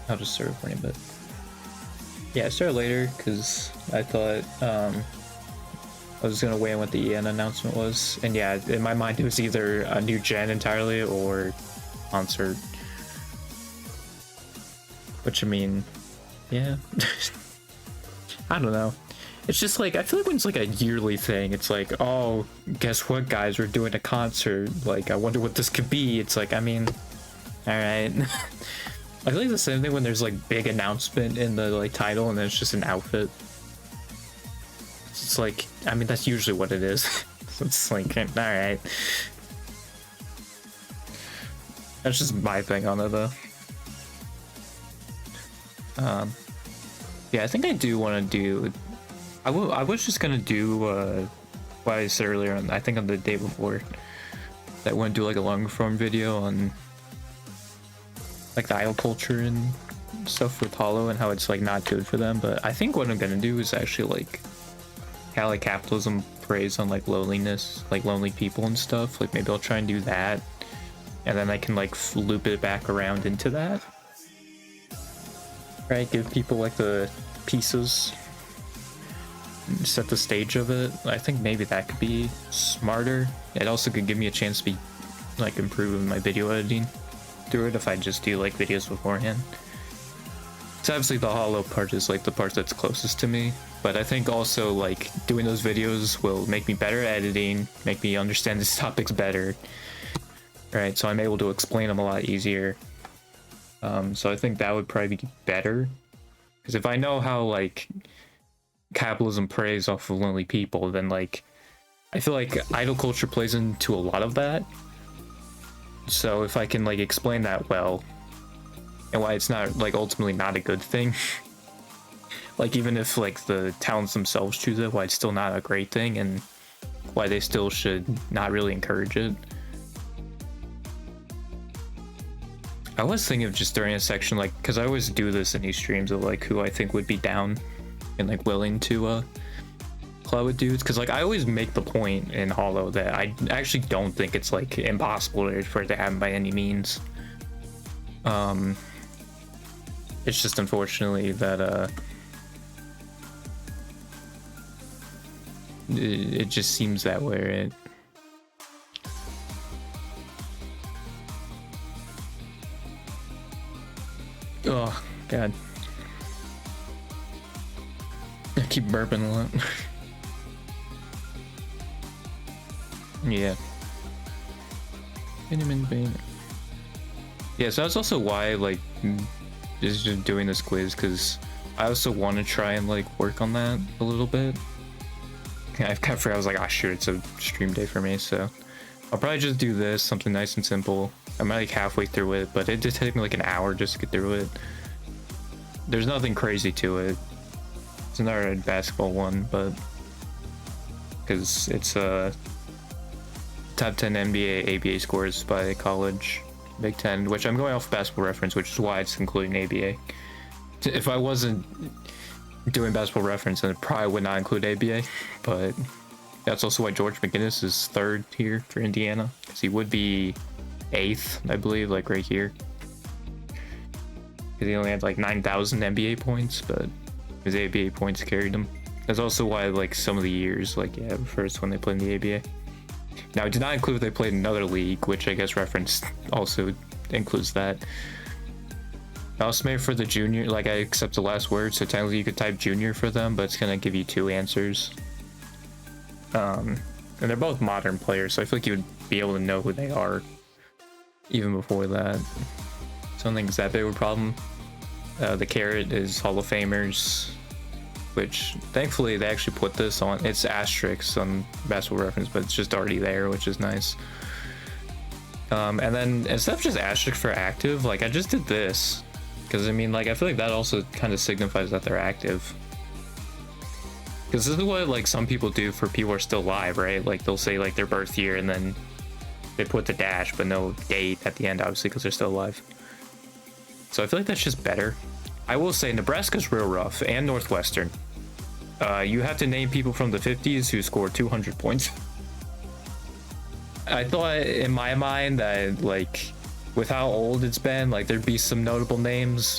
I'll just start recording, but yeah, I started later because I thought I was gonna weigh in what the EN announcement was, and yeah, in my mind it was either a new gen entirely or concert. Which I mean, yeah, I don't know. It's just like I feel like when it's like a yearly thing, it's like, oh, guess what, guys, we're doing a concert. Like, I wonder what this could be. It's like, I mean, all right. I feel like the same thing when there's like big announcement in the like title and then it's just an outfit. It's like, I mean, that's usually what it is. So it's like, all right. That's just my thing on it though. Yeah, I think I do want to do. I was just gonna do what I said earlier. I think on the day before that I want to do like a longer form video on like the idol culture and stuff with Hollow and how it's like not good for them. But I think what I'm gonna do is actually like how like capitalism preys on like loneliness, like lonely people and stuff. Like maybe I'll try and do that, and then I can like loop it back around into that. Right, give people like the pieces, set the stage of it. I think maybe that could be smarter. It also could give me a chance to be like improving my video editing through it if I just do like videos beforehand. So obviously the Hollow part is like the part that's closest to me, but I think also like doing those videos will make me better at editing, make me understand these topics better, right? So I'm able to explain them a lot easier. So I think that would probably be better, because if I know how like capitalism preys off of lonely people, then like I feel like idol culture plays into a lot of that. So if I can like explain that well and why it's not like ultimately not a good thing, like even if like the talents themselves choose it, why it's still not a great thing and why they still should not really encourage it. I was thinking of just during a section, like, because I always do this in these streams of like who I think would be down and like willing to collab with dudes, because like I always make the point in Hollow that I actually don't think it's like impossible for it to happen by any means. It's just unfortunately that it just seems that way, right? Oh god, I keep burping a lot. Yeah. Yeah, so that's also why like is just doing this quiz, because I also want to try and like work on that a little bit. I kind of forgot, I was like, ah, shoot, it's a stream day for me, so I'll probably just do this, something nice and simple. I'm like halfway through it, but it did take me like an hour just to get through it. There's nothing crazy to it. It's another basketball one, but because it's a top 10 NBA, ABA scores by college, Big Ten, which I'm going off Basketball Reference, which is why it's including ABA. If I wasn't doing Basketball Reference, then it probably would not include ABA, but that's also why George McGinnis is third here for Indiana, because he would be 8th, I believe, like right here. Because he only had like 9,000 NBA points, but his ABA points carried him. That's also why like some of the years, like yeah, first when they played in the ABA. Now it did not include if they played in another league, which I guess Reference also includes that. Also made for the junior, like I accept the last word, so technically you could type junior for them, but it's gonna give you 2 answers. And they're both modern players, so I feel like you would be able to know who they are even before that. So I don't think it's that big of a problem. The carrot is Hall of Famers, which thankfully they actually put this on. It's asterisks on Basketball Reference, but it's just already there, which is nice. And then instead of just asterisk for active, like I just did this, because I mean, like I feel like that also kind of signifies that they're active. Because this is what like some people do for people who are still alive, right? Like they'll say like their birth year and then they put the dash but no date at the end, obviously, because they're still alive. So I feel like that's just better. I will say Nebraska's real rough, and Northwestern. You have to name people from the 50s who scored 200 points. I thought in my mind that like with how old it's been, like there'd be some notable names.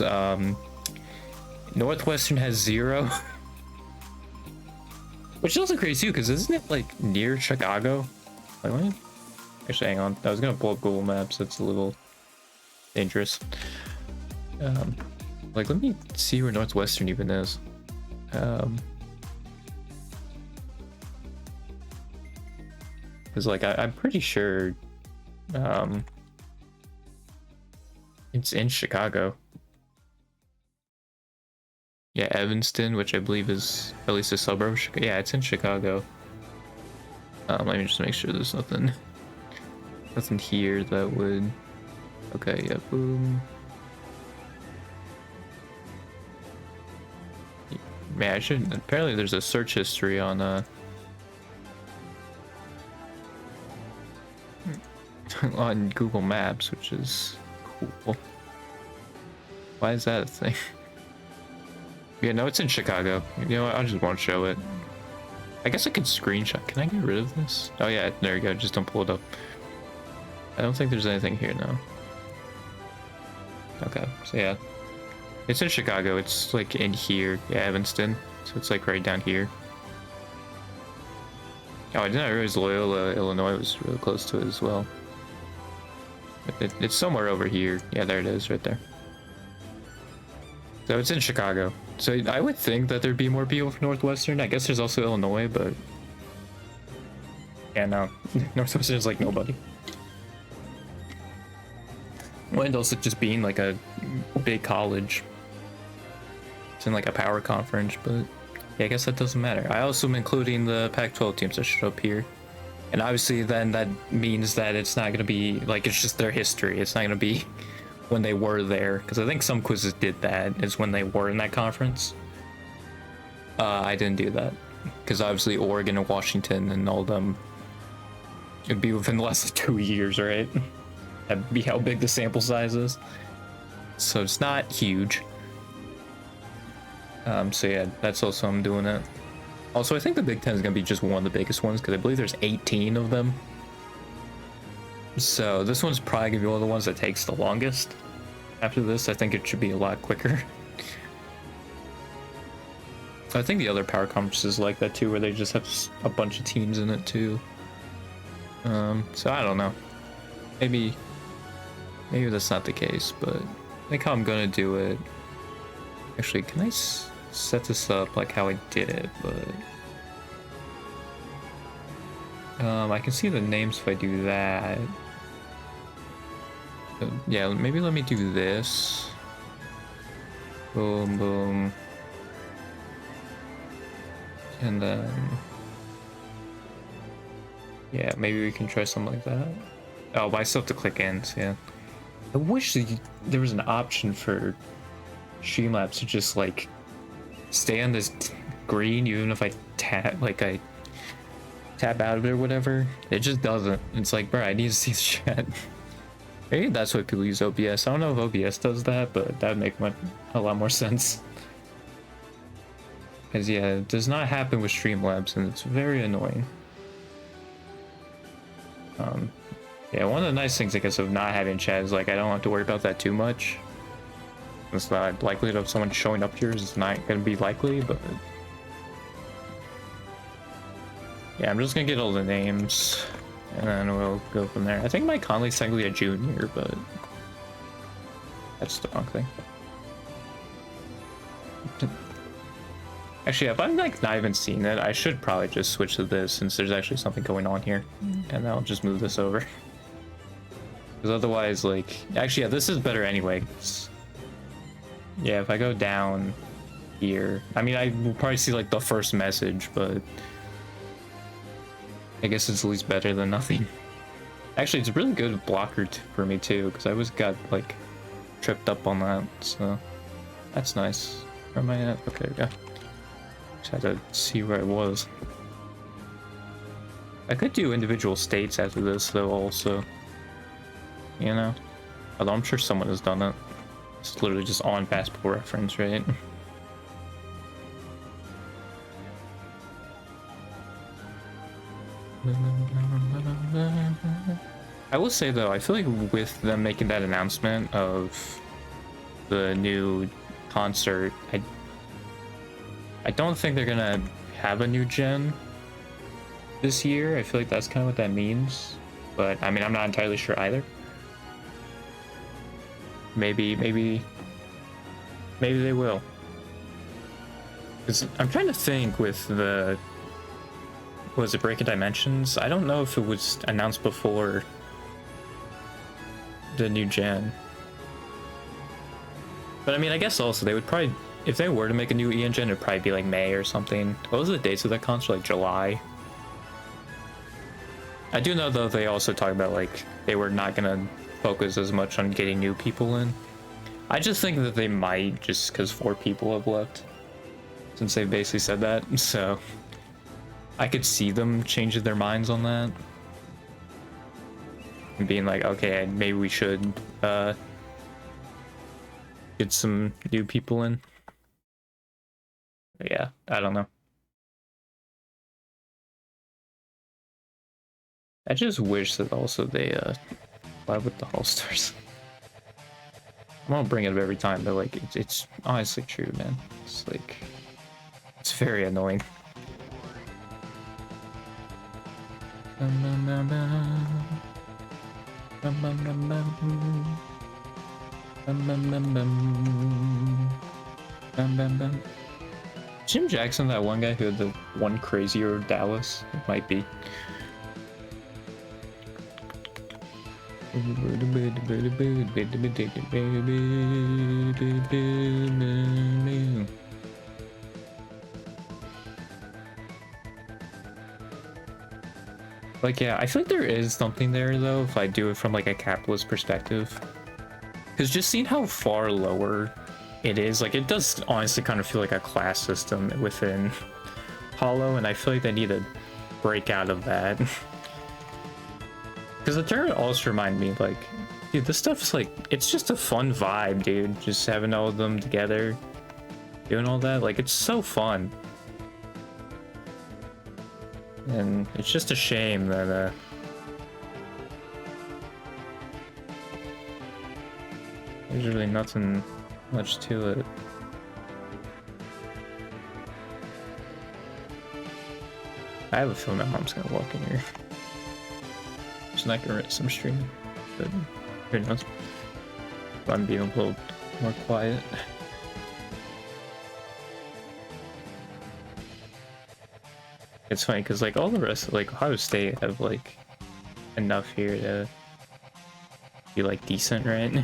Northwestern has 0. Which is also crazy too, because isn't it like near Chicago? Like, what? Actually, hang on. I was gonna pull up Google Maps. That's a little dangerous. Like, let me see where Northwestern even is. Because like I'm pretty sure it's in Chicago. Yeah, Evanston, which I believe is at least a suburb of Chicago. Yeah, it's in Chicago. Let me just make sure there's nothing here that would. Okay, yeah, boom. Man, I should. Apparently, there's a search history on on Google Maps, which is cool. Why is that a thing? Yeah, no, it's in Chicago. You know what? I just won't show it. I guess I could screenshot. Can I get rid of this? Oh yeah, there you go. Just don't pull it up. I don't think there's anything here now. Okay, so yeah. It's in Chicago. It's like in here. Yeah, Evanston. So it's like right down here. Oh, I didn't realize Loyola, Illinois was really close to it as well. It's somewhere over here. Yeah, there it is, right there. So it's in Chicago. So I would think that there'd be more people from Northwestern. I guess there's also Illinois, but yeah, no. Northwestern's like nobody. Well, and also just being like a big college. It's in like a power conference, but yeah, I guess that doesn't matter. I also am including the Pac-12 teams that show up here. And obviously then that means that it's not going to be like, it's just their history. It's not going to be when they were there, because I think some quizzes did that, is when they were in that conference. I didn't do that, because obviously Oregon and Washington and all them, it'd be within less than 2 years, right? That'd be how big the sample size is. So it's not huge. So yeah, that's also I'm doing it. Also, I think the Big Ten is going to be just one of the biggest ones, because I believe there's 18 of them. So this one's probably going to be one of the ones that takes the longest. After this, I think it should be a lot quicker. I think the other power conferences like that too, where they just have a bunch of teams in it too. So I don't know. Maybe that's not the case, but I think how I'm going to do it. Actually, can I set this up like how I did it? But I can see the names if I do that. Yeah, maybe let me do this. Boom, boom. And then... yeah, maybe we can try something like that. Oh, but I still have to click in, so yeah. I wish there was an option for Streamlabs to just, like, stay on this green even if I tap out of it or whatever. It just doesn't. It's like, bro, I need to see the chat. Maybe that's why people use OBS. I don't know if OBS does that, but that would make a lot more sense. Because, yeah, it does not happen with Streamlabs, and it's very annoying. Yeah, one of the nice things, I guess, of not having chat is, like, I don't have to worry about that too much. It's the likelihood of someone showing up here is not going to be likely, but... yeah, I'm just going to get all the names. And then we'll go from there. I think Mike Conley's technically a junior, but that's the wrong thing. Actually, if I'm like not even seeing it, I should probably just switch to this since there's actually something going on here. And then I'll just move this over. Because otherwise, like, actually, yeah, this is better anyway. Yeah, if I go down here, I mean, I will probably see like the first message, but I guess it's at least better than nothing. Actually, it's a really good blocker for me too, because I always got like tripped up on that, so that's nice. Where am I at? Okay, we go. Just had to see where I was. I could do individual states after this though also. You know? Although I'm sure someone has done it. It's literally just on Basketball Reference, right? I I will say though, I feel like with them making that announcement of the new concert, I don't think they're gonna have a new gen this year. I feel like that's kind of what that means, but I mean, I'm not entirely sure either. Maybe they will. Because I'm trying to think with the, was it Breaking Dimensions? I don't know if it was announced before the new gen. But I mean, I guess also they would probably, if they were to make a new EN gen, it'd probably be like May or something. What was the dates of that concert? Like July? I do know though they also talk about like they were not gonna focus as much on getting new people in. I just think that they might, just because 4 people have left since they basically said that, so I could see them changing their minds on that and being like, okay, maybe we should get some new people in. But yeah, I don't know. I just wish that also they live with the All-Stars. I won't bring it up every time, but like it's honestly true, man. It's like, it's very annoying. Jim Jackson, that one guy who had the one crazier Dallas, it might be. Like, yeah, I feel like there is something there though if I do it from like a capitalist perspective, because just seeing how far lower it is, like, it does honestly kind of feel like a class system within Hollow, and I feel like they need to break out of that. Because the tournament also reminded me, like, dude, this stuff's like, it's just a fun vibe, dude. Just having all of them together, doing all that, like, it's so fun. And it's just a shame that there's really nothing much to it. I have a feeling my mom's gonna walk in here. She's not gonna rent some stream, but who knows? I'm being a little more quiet. It's funny because like all the rest, like Ohio State have like enough here to be like decent, right?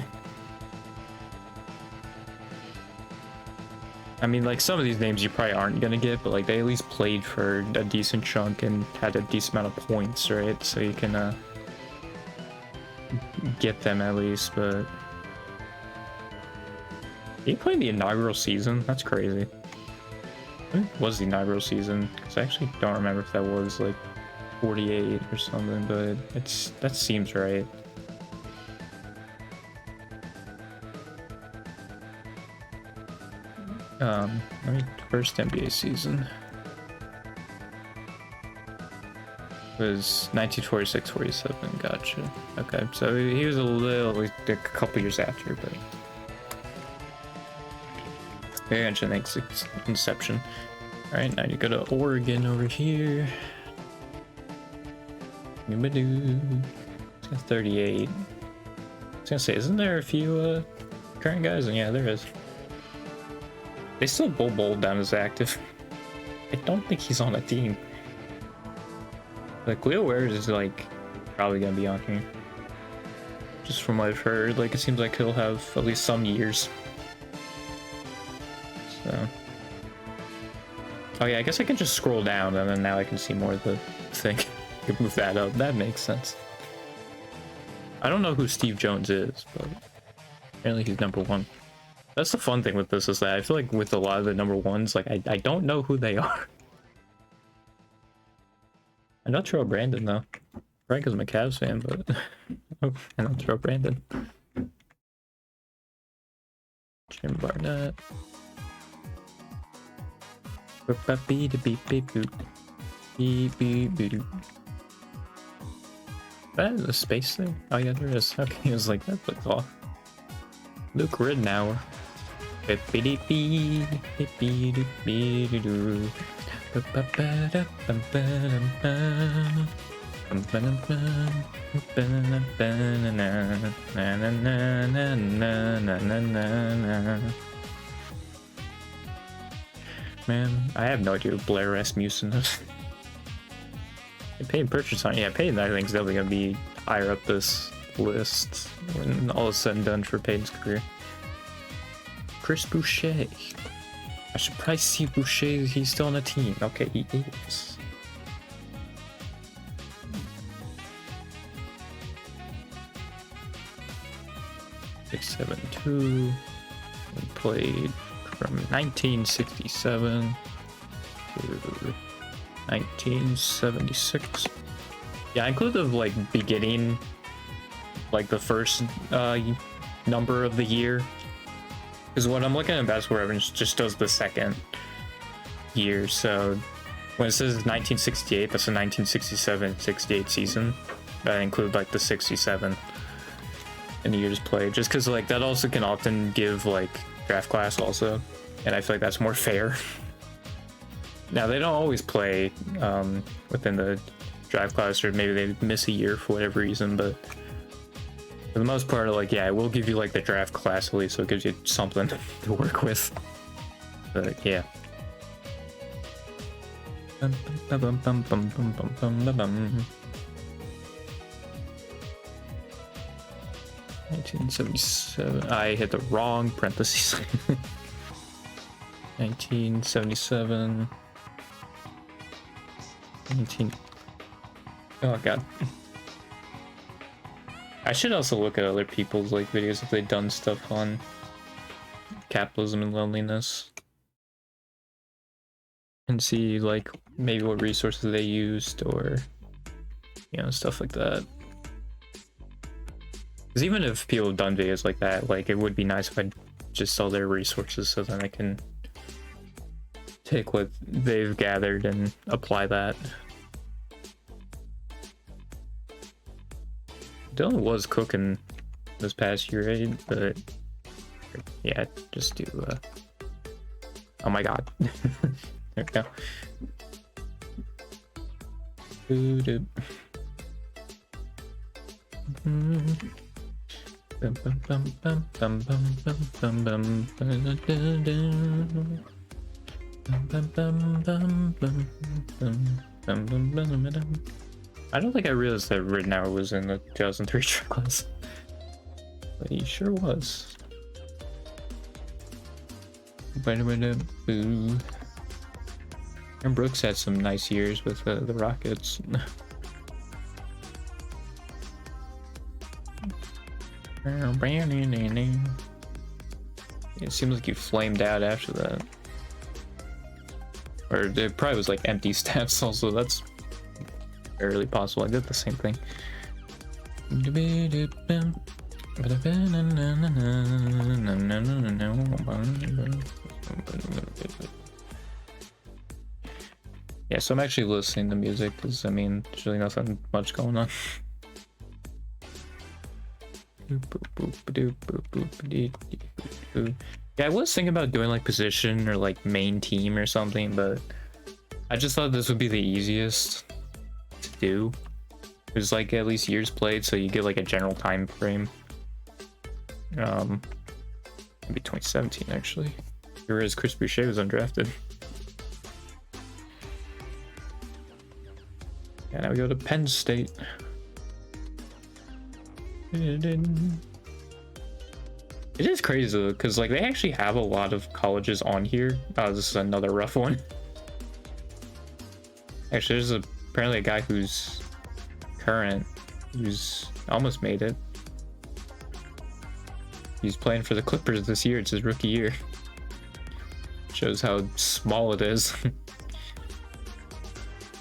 I mean, like some of these names you probably aren't gonna get, but like they at least played for a decent chunk and had a decent amount of points, right? So you can get them at least. But he played the inaugural season. That's crazy. When was the inaugural season? Because I actually don't remember if that was like 48 or something, but that seems right. Let me, first NBA season was 1946-47. Gotcha. Okay, so he was a couple years after, but very much an inception. All right, now you go to Oregon over here. It's got 38. I was gonna say, isn't there a few current guys? And yeah, there is. They still Bull down as active. I don't think he's on a team. Like, Leo Wares is like probably gonna be on here. Just from what I've heard, like it seems like he'll have at least some years. So, oh yeah, I guess I can just scroll down and then now I can see more of the thing. I can move that up. That makes sense. I don't know who Steve Jones is, but apparently he's #1. That's the fun thing with this, is that I feel like with a lot of the #1s, like I don't know who they are. I'm not sure about Brandon though. Right, because I'm a Cavs fan, but I'm not sure about Brandon. Jim Barnett. That is a space thing? Oh yeah, there is. Okay, I was like, that looks off. Luke Ridnour. Man, I have no idea who Blair Rasmussen is. Paid purchase on, yeah, paid I think is definitely gonna be higher up this list when all is said and done for Payton's career. Chris Boucher. I should probably see Boucher, he's still on the team. Okay, he is. .672. We played from 1967 to 1976. Yeah, I include the like beginning, like the first number of the year, because when I'm looking at basketball reference, just does the second year. So when it says 1968, that's the 1967-68 season. I include like the 67 and years played, just because like that also can often give like draft class also, and I feel like that's more fair. Now they don't always play within the draft class, or maybe they miss a year for whatever reason, but for the most part, like, yeah, I will give you like the draft class at least, so it gives you something to work with. But yeah. 1977. I hit the wrong parentheses. 1977. 19. Oh god. I should also look at other people's like videos if they've done stuff on capitalism and loneliness, and see like maybe what resources they used, or you know, stuff like that. Because even if people have done videos like that, like it would be nice if I just saw their resources, so then I can take what they've gathered and apply that. Dylan was cooking this past year, right? But yeah, just do oh my god. There we go. I don't think I realized that Ridnour was in the 2003 draft class, but he sure was. And Brooks had some nice years with the Rockets. It seems like you flamed out after that. Or it probably was like empty stats also, that's barely possible. I did the same thing. Yeah, so I'm actually listening to music because I mean there's really nothing much going on. Yeah, I was thinking about doing like position or like main team or something, but I just thought this would be the easiest to do. There's like at least years played, so you get like a general time frame. Maybe 2017 actually. Whereas Chris Boucher was undrafted. Yeah, now we go to Penn State. It is crazy though, because like they actually have a lot of colleges on here. Oh, this is another rough one. Actually, there's apparently a guy who's current, who's almost made it. He's playing for the Clippers this year. It's his rookie year. Shows how small it is.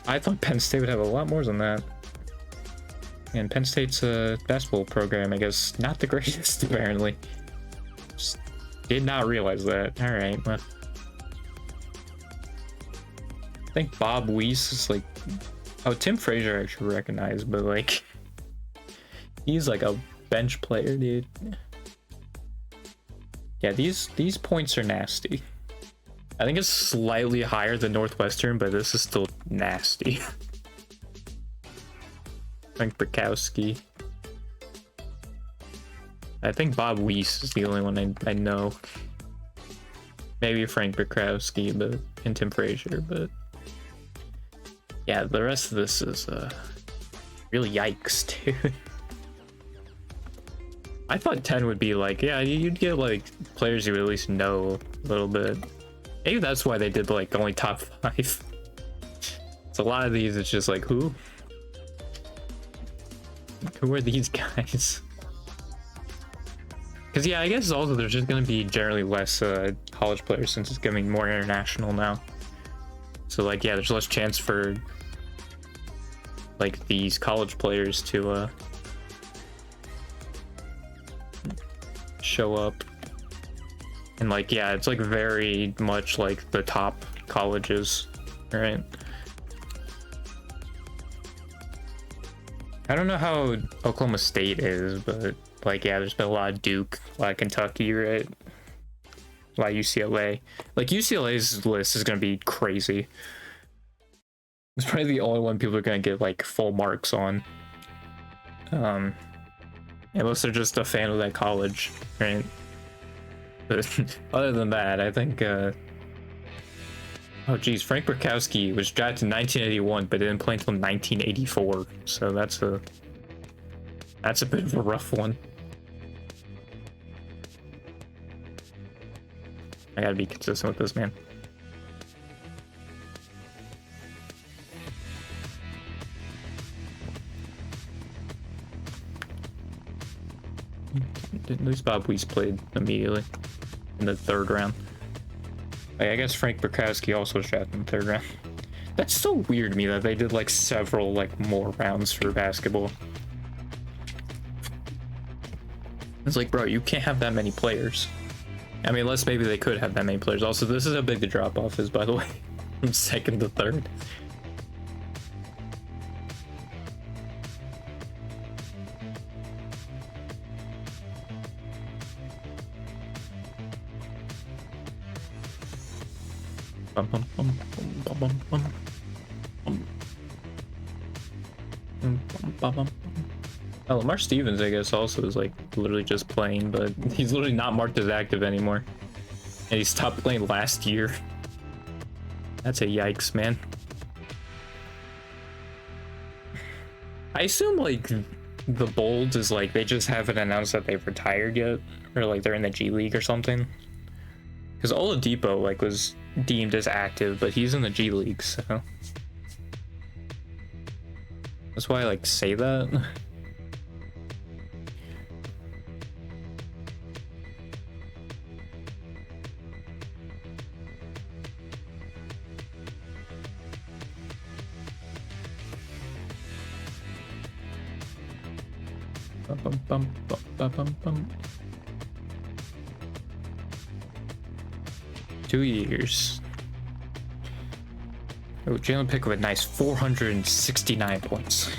I thought Penn State would have a lot more than that. And Penn State's basketball program, I guess, not the greatest, apparently. Just did not realize that. Alright, well. I think Bob Weiss is like... Oh, Tim Frazier I actually recognize, but like... He's like a bench player, dude. Yeah, these points are nasty. I think it's slightly higher than Northwestern, but this is still nasty. Frank Bukowski. I think Bob Weiss is the only one I know. Maybe Frank Bukowski, but and Tim Frazier, but yeah, the rest of this is really yikes, dude. I thought 10 would be like, yeah, you'd get like players you at least know a little bit. Maybe that's why they did like only top 5. So a lot of these, it's just like, who are these guys? Because yeah, I guess also there's just going to be generally less college players since it's getting more international now. So like, yeah, there's less chance for like these college players to show up. And like, yeah, it's like very much like the top colleges, right? I don't know how Oklahoma State is, but like, yeah, there's been a lot of Duke, a lot of Kentucky, right? A lot of UCLA. Like, UCLA's list is going to be crazy. It's probably the only one people are going to get, like, full marks on. Unless they're just a fan of that college, right? But other than that, I think, oh, geez, Frank Bukowski was drafted in 1981, but didn't play until 1984. So that's a bit of a rough one. I gotta be consistent with this, man. At least Bob Weiss played immediately in the 3rd round. Like, I guess Frank Bukowski also was drafted in the 3rd round. That's so weird to me that they did like several like more rounds for basketball. It's like, bro, you can't have that many players. I mean, unless maybe they could have that many players. Also, this is how big the drop-off is, by the way, from 2nd to 3rd. Bum, bum, bum, bum, bum, bum, bum. Bum, bum. Oh, Lamar Stevens, I guess, also is like literally just playing, but he's literally not marked as active anymore. And he stopped playing last year. That's a yikes, man. I assume like the Bolds is like they just haven't announced that they've retired yet, or like they're in the G League or something. Because Oladipo like was deemed as active, but he's in the G League, so that's why I like say that. Bum, bum, bum, bum, bum, bum. 2 years. Oh, Jalen Pickett with a nice 469 points.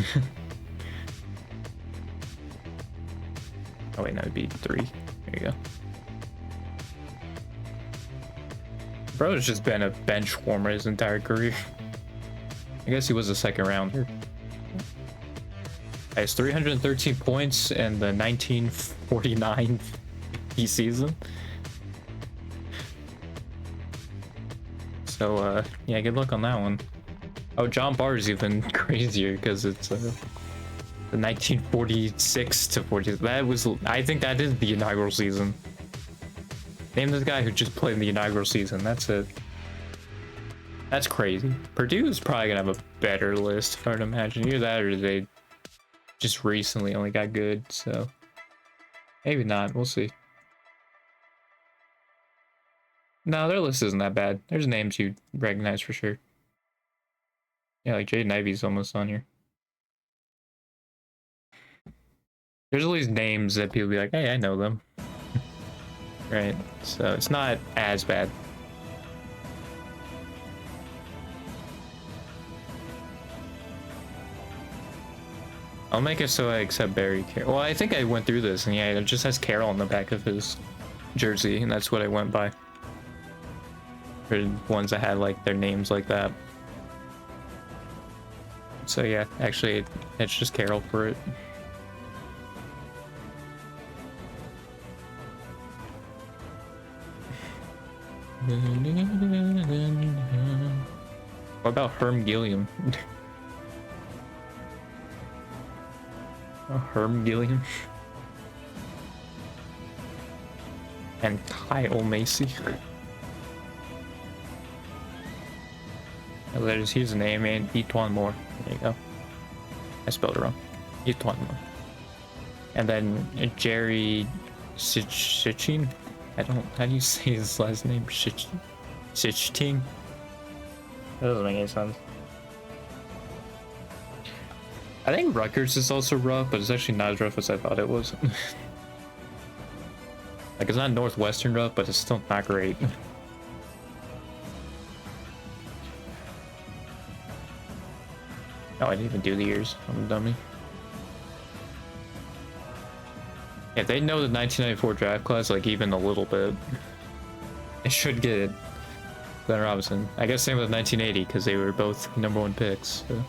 Oh wait, no, it'd be 3. There you go. Bro's just been a bench warmer his entire career. I guess he was a 2nd rounder. He has 313 points in the 1949 season. So, yeah, good luck on that one. Oh, John Barr's even crazier because it's the 1946 to 40. That was, I think that is the inaugural season. Name this guy who just played in the inaugural season. That's it. That's crazy. Purdue's probably gonna have a better list, if I would imagine. Either that or they just recently only got good, so maybe not. We'll see. No, their list isn't that bad. There's names you recognize for sure. Yeah, like Jaden Ivey's almost on here. There's all these names that people be like, hey, I know them. Right, so it's not as bad. I'll make it so I accept Barry Carroll. Well, I think I went through this, and yeah, it just has Carroll on the back of his jersey, and that's what I went by. For ones that had like their names like that. So yeah, actually, it's just Carroll for it. What about Herm Gilliam? Oh, Herm Gilliam. And Kyle Macy. Oh, there's his name, and Etwan Moore. There you go. I spelled it wrong. Etwan Moore. And then Jerry Sitchin. I don't. How do you say his last name? Sitchting. That doesn't make any sense. I think Rutgers is also rough, but it's actually not as rough as I thought it was. Like, it's not Northwestern rough, but it's still not great. Oh, I didn't even do the years. I'm a dummy. If they know the 1994 draft class, like, even a little bit, they should get it. Glenn Robinson. I guess same with 1980, because they were both #1 picks. So.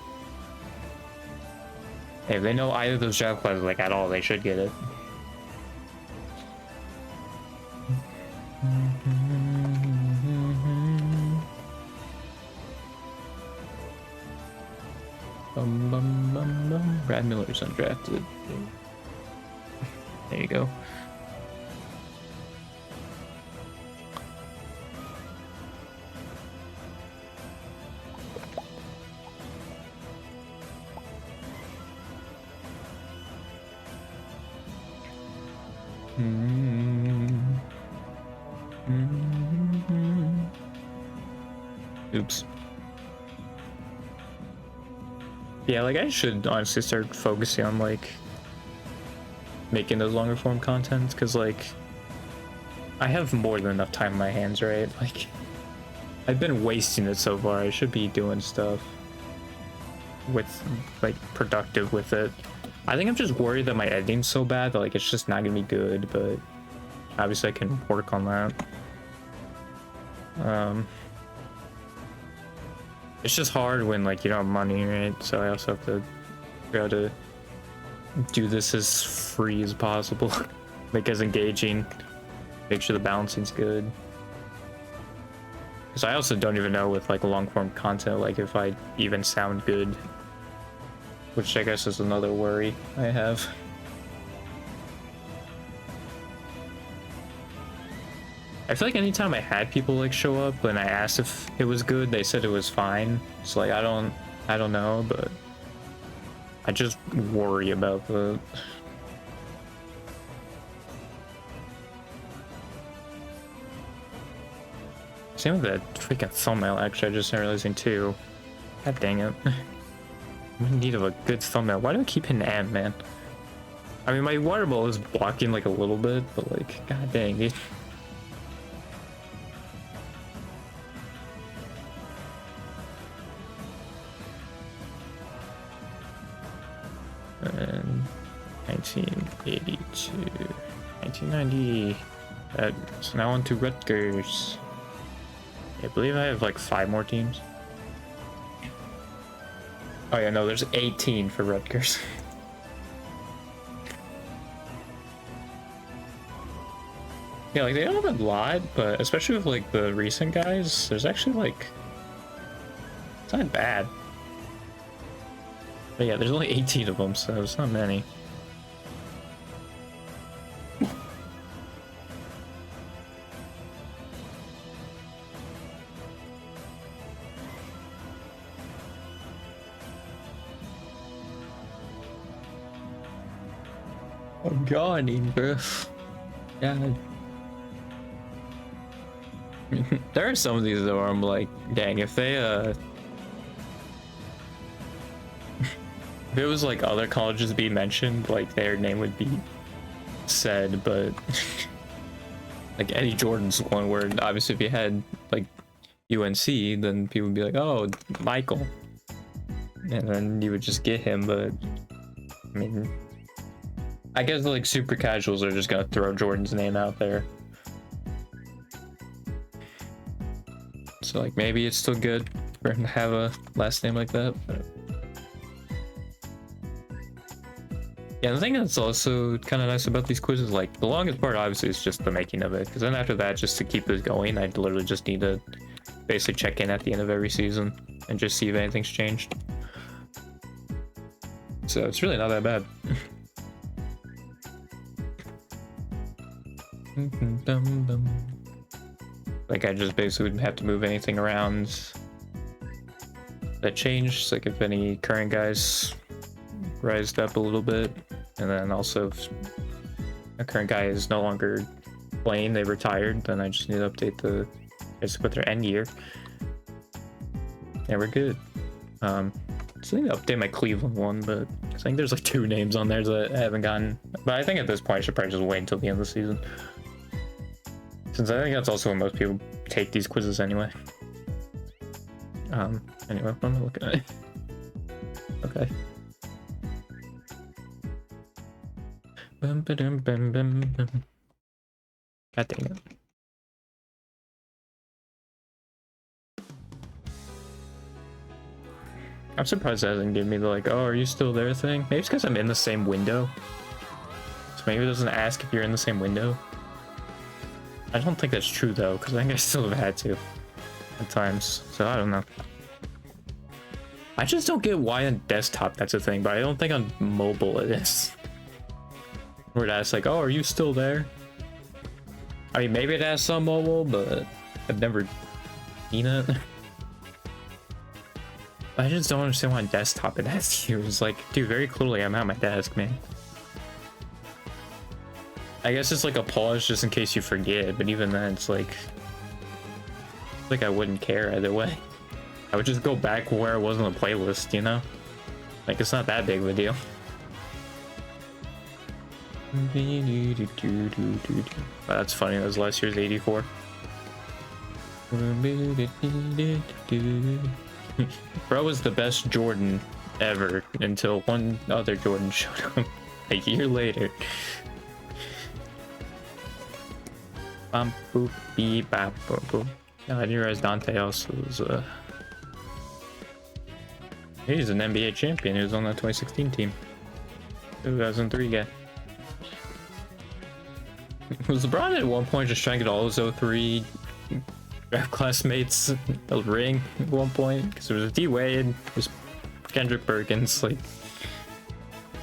Hey, if they know either of those draft classes, like, at all, they should get it. Brad Miller's undrafted. There you go. Oops. Yeah, like I should honestly start focusing on like making those longer form contents, because like I have more than enough time in my hands, right? Like I've been wasting it so far. I should be doing stuff with like productive with it. I think I'm just worried that my editing's so bad that like it's just not gonna be good, but obviously I can work on that. It's just hard when like you don't have money, right? So I also have to try to do this as free as possible, like as engaging, make sure the balancing's good. Because I also don't even know with like long form content, like if I even sound good, which I guess is another worry I have. I feel like anytime I had people like show up and I asked if it was good, they said it was fine. So like I don't know, but I just worry about the same with that freaking thumbnail. Actually, I just started realizing too. God dang it! I'm in need of a good thumbnail. Why do I keep hitting M, man? I mean, my water ball is blocking like a little bit, but like, god dang it. And 1982, 1990. So now on to Rutgers. I believe I have like 5 more teams. Oh yeah, no, there's 18 for Rutgers. Yeah, like they don't have a lot, but especially with like the recent guys, there's actually like, it's not bad. But yeah, there's only 18 of them, so it's not many. I'm yawning, bro. Yeah. There are some of these though where I'm like, dang, if they if it was like other colleges being mentioned, like their name would be said, but like Eddie Jordan's one where obviously if you had like UNC, then people would be like, oh, Michael, and then you would just get him, but I mean, I guess like super casuals are just gonna throw Jordan's name out there. So like maybe it's still good for him to have a last name like that. But... yeah, the thing that's also kind of nice about these quizzes, like the longest part obviously is just the making of it, because then after that, just to keep this going, I literally just need to basically check in at the end of every season and just see if anything's changed. So it's really not that bad. Like I just basically wouldn't have to move anything around that changed. Like if any current guys rised up a little bit, and then also if a current guy is no longer playing, they retired, then I just need to update the basically with their end year. Yeah, we're good. So I need to update my Cleveland one, but I think there's like 2 names on there that I haven't gotten. But I think at this point I should probably just wait until the end of the season, since I think that's also when most people take these quizzes anyway. Anyway, what am I looking at? Okay. God dang it. I'm surprised that doesn't give me the like, oh, are you still there thing? Maybe it's because I'm in the same window. So maybe it doesn't ask if you're in the same window. I don't think that's true though, because I think I still have had to at times. So I don't know. I just don't get why on desktop that's a thing, but I don't think on mobile it is. Where it asks like, oh, are you still there? I mean, maybe it asks on mobile, but I've never seen it. I just don't understand why on desktop it asks you. It's like, dude, very clearly I'm at my desk, man. I guess it's like a pause just in case you forget, but even then it's like I wouldn't care either way. I would just go back where I was on the playlist, you know? Like, it's not that big of a deal. Oh, that's funny, that was last year's 84. Bro was the best Jordan ever until one other Jordan showed up a year later. Bum boop beep bap boop boop. No, I didn't realize Dante also was he's an NBA champion. He was on that 2016 team. 2003 guy. Was LeBron at one point just trying to get all his 03 draft classmates a ring at one point? Because there was a D Wade, there's Kendrick Perkins. Like,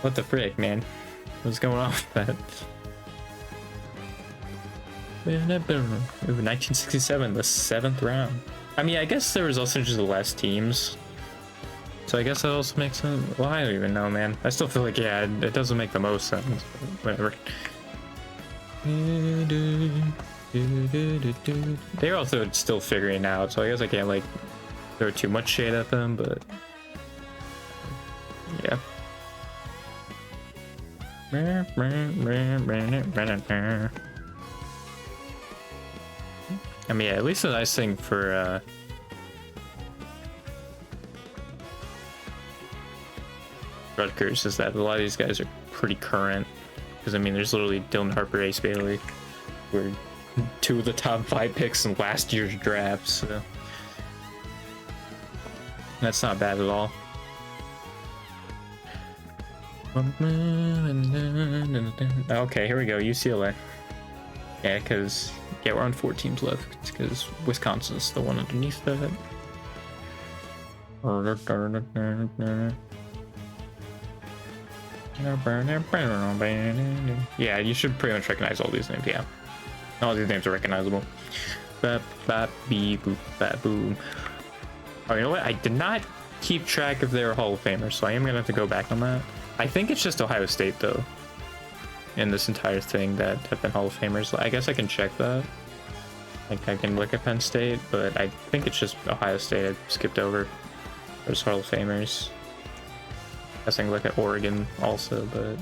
what the frick, man? What's going on with that? Ooh, 1967, the 7th round. I mean, I guess there was also just less teams, so I guess that also makes sense. Well, I don't even know, man. I still feel like, yeah, it doesn't make the most sense. Whatever. They're also still figuring it out, so I guess I can't like throw too much shade at them, but yeah. I mean, yeah, at least the nice thing for Rutgers is that a lot of these guys are pretty current. Because I mean, there's literally Dylan Harper, Ace Bailey, were 2 of the top 5 picks in last year's draft, so that's not bad at all. Okay, here we go, UCLA. Yeah, because we're on 4 teams left, because Wisconsin's the one underneath that. Yeah, you should pretty much recognize all these names. Yeah, all these names are recognizable. Bap, bap, beep, boop, bap, boom. Oh, you know what? I did not keep track if they were Hall of Famers, so I am gonna have to go back on that. I think it's just Ohio State though, in this entire thing that have been Hall of Famers. I guess I can check that. Like I can look at Penn State, but I think it's just Ohio State I skipped over. There's Hall of Famers. I guess I can look at Oregon also, but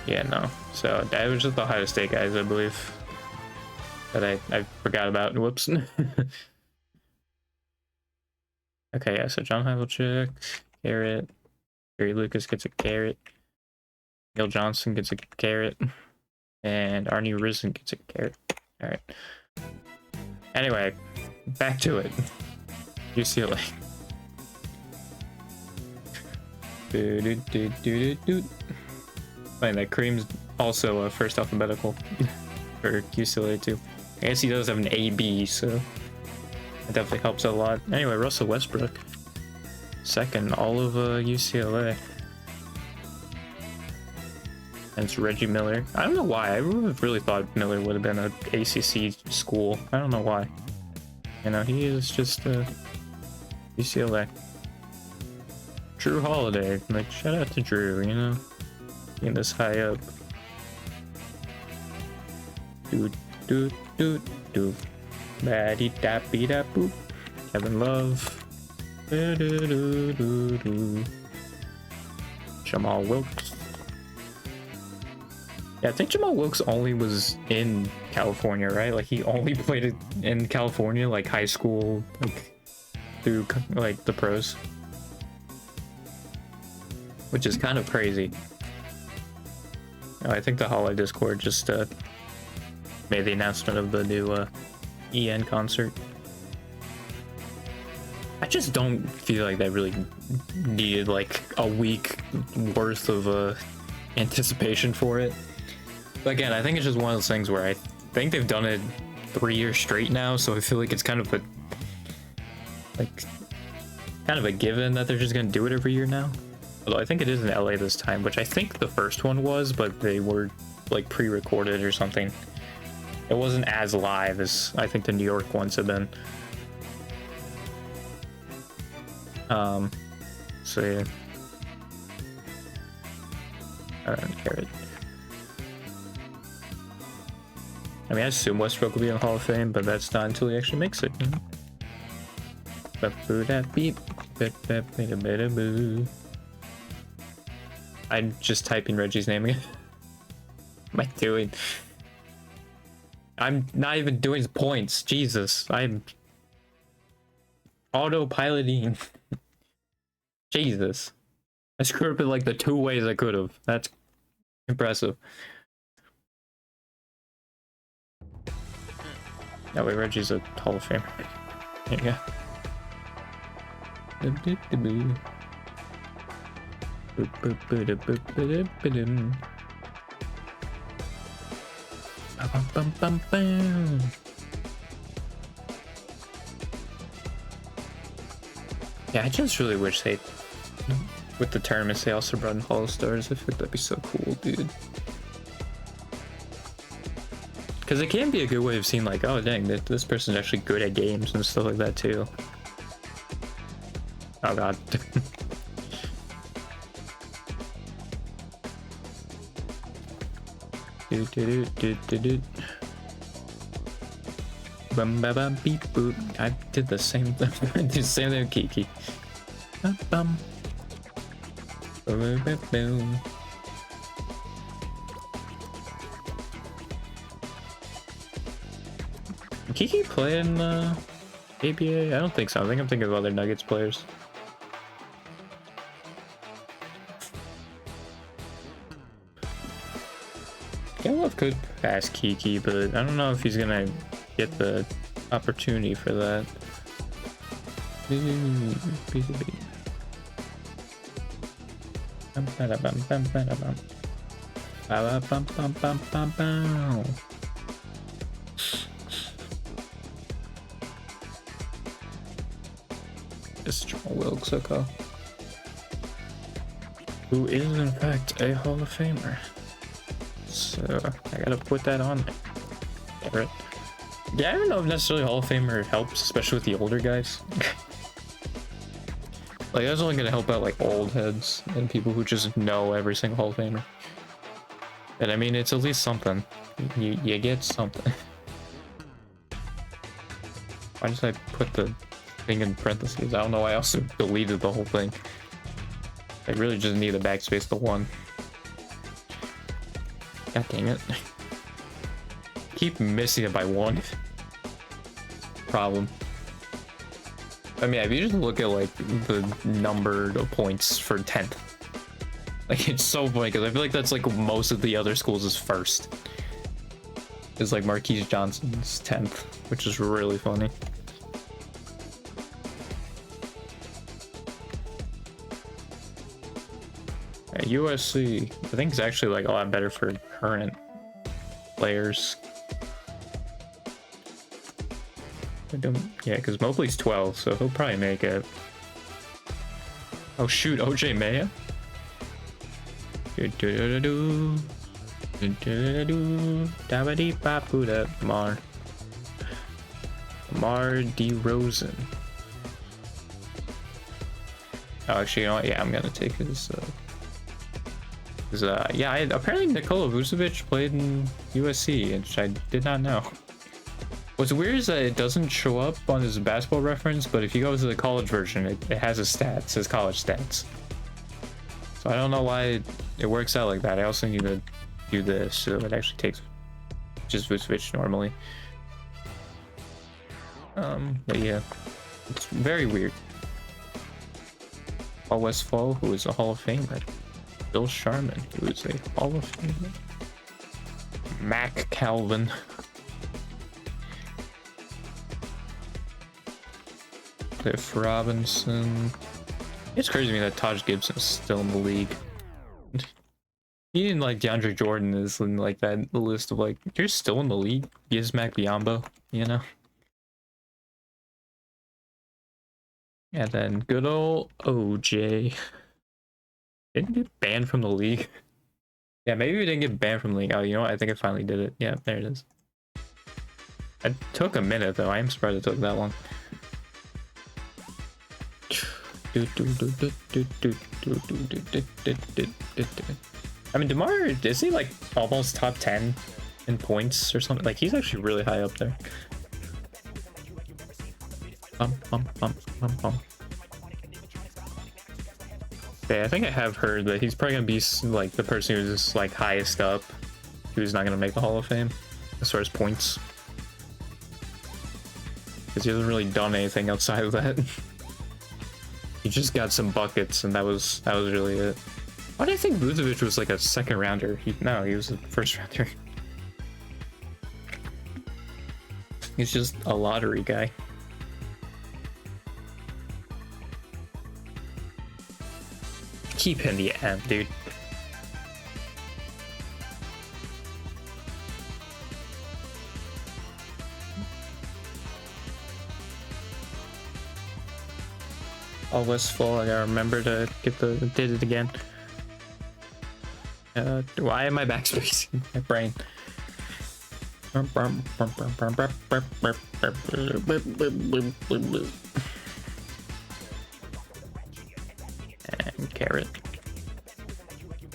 yeah, no. So that was just the Ohio State guys, I believe, that I forgot about. Whoops. Okay, yeah, so John Havlicek, carrot. Gary Lucas gets a carrot. Gil Johnson gets a carrot. And Arnie Risen gets a carrot. Alright. Anyway, back to it. UCLA. Fine, that Kareem's also first alphabetical for UCLA too. I guess he does have an AB, so that definitely helps a lot. Anyway, Russell Westbrook. Second, all of UCLA. And it's Reggie Miller. I don't know why. I would have really thought Miller would have been an ACC school. I don't know why. You know, he is just UCLA. Drew Holiday. Like, shout out to Drew, you know? Being this high up. Doot, doot, doot, doot. Baddy dappy dap boop. Kevin Love. Do, do, do, do, do. Jamal Wilkes. Yeah, I think Jamal Wilkes only was in California, right? Like, he only played it in California, like high school, like through like the pros, which is kind of crazy. Oh, I think the Holiday Discord just made the announcement of the new EN concert. I just don't feel like that really needed like a week worth of anticipation for it. But again, I think it's just one of those things where I think they've done it 3 years straight now, so I feel like it's kind of a given that they're just gonna do it every year now. Although I think it is in LA this time, which I think the first one was, but they were like pre-recorded or something. It wasn't as live as I think the New York ones have been. So yeah. I don't care. I mean, I assume Westbrook will be in the Hall of Fame, but that's not until he actually makes it. I'm just typing Reggie's name again. What am I doing? I'm not even doing points. Jesus, I'm autopiloting. Jesus. I screwed up in like the 2 ways I could have. That's impressive. No way, Reggie's a Hall of Famer. There you go. Yeah, I just really wish they, with the tournaments, they also brought in Hall of Stars. I think that'd be so cool, dude. Because it can be a good way of seeing, like, oh, dang, this person's actually good at games and stuff like that, too. Oh, God. Bum ba bum beep boop. I did the same thing. I did the same thing with Kiki. Bum bum. Boom boom boom. Kiki playing ABA? I don't think so. I think I'm thinking of other Nuggets players. Love could pass Kiki, but I don't know if he's gonna get the opportunity for that. It's Jamal Wilkes, okay. Who is in fact a Hall of Famer. So I gotta put that on there. Yeah, I don't know if necessarily Hall of Famer helps, especially with the older guys. Like, that's only gonna help out like old heads and people who just know every single Hall of Famer. And I mean, it's at least something. You get something. Why did I put the thing in parentheses? I don't know why I also deleted the whole thing. I really just need a backspace to 1. God dang it. Keep missing it by 1. Problem. I mean, if you just look at like the number of points for 10th, like it's so funny because I feel like that's like most of the other schools is first. It's like Marquise Johnson's 10th, which is really funny. At USC, I think it's actually like a lot better for current players. Yeah, because Mobley's 12, so he'll probably make it. Oh shoot, OJ Maya? Mar DeRozan. Oh, actually, you know what? Yeah, I'm gonna take his. Yeah, apparently Nikola Vucevic played in USC, which I did not know. What's weird is that it doesn't show up on his basketball reference, but if you go to the college version, it has his stats, it says college stats. So I don't know why it works out like that. I also need to do this so it actually takes just Vucevic normally. But yeah, it's very weird. Paul Westphal, who is a Hall of Famer. Bill Sharman, who is a Hall of Famer. Mac Calvin. Cliff Robinson. It's crazy to me that Taj Gibson is still in the league. Even like DeAndre Jordan is in like that list of like, you're still in the league. Bismack Biyombo, you know? And then good old OJ. Didn't get banned from the league. Yeah, maybe we didn't get banned from the league. Oh, you know what? I think I finally did it. Yeah, there it is. It took a minute though. I am surprised it took that long. I mean, DeMar, is he like almost top 10 in points or something? Like, he's actually really high up there. Okay, I think I have heard that he's probably gonna be like the person who's like highest up, who's not gonna make the Hall of Fame as far as points, because he hasn't really done anything outside of that. He just got some buckets, and that was really it. Why do I think Vucevic was like a second rounder? No, he was a first rounder. He's just a lottery guy. Keep in the end, dude. All Westfall, I gotta remember to get did it again. Why am I backspacing my brain? And Carrot.